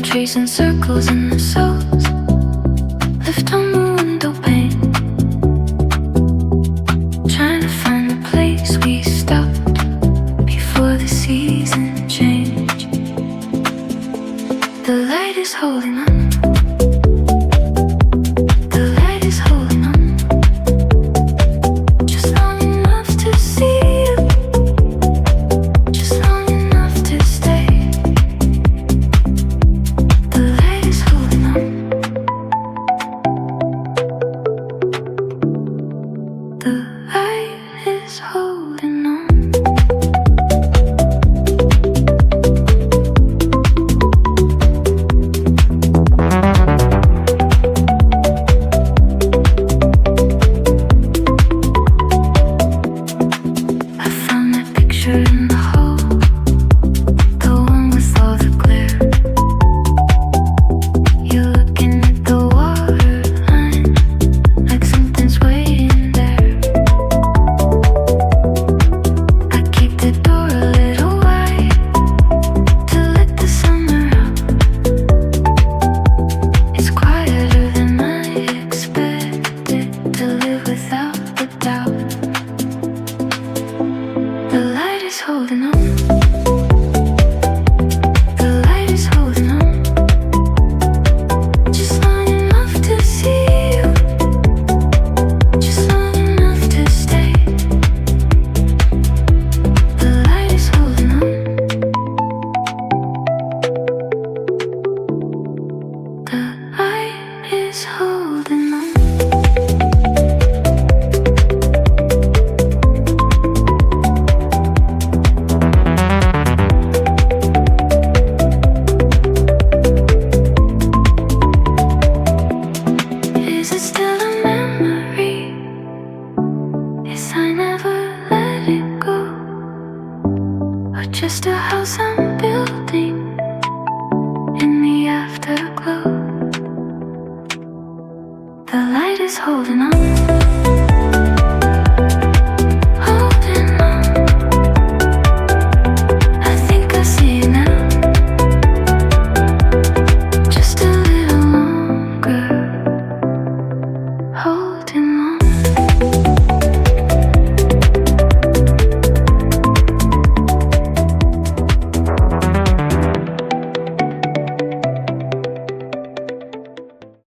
Tracing circles in the souls, lift on the window pane, trying to find the place we stopped before the season change. The light is holding on. Just a house I'm building in the afterglow. The light is holding on.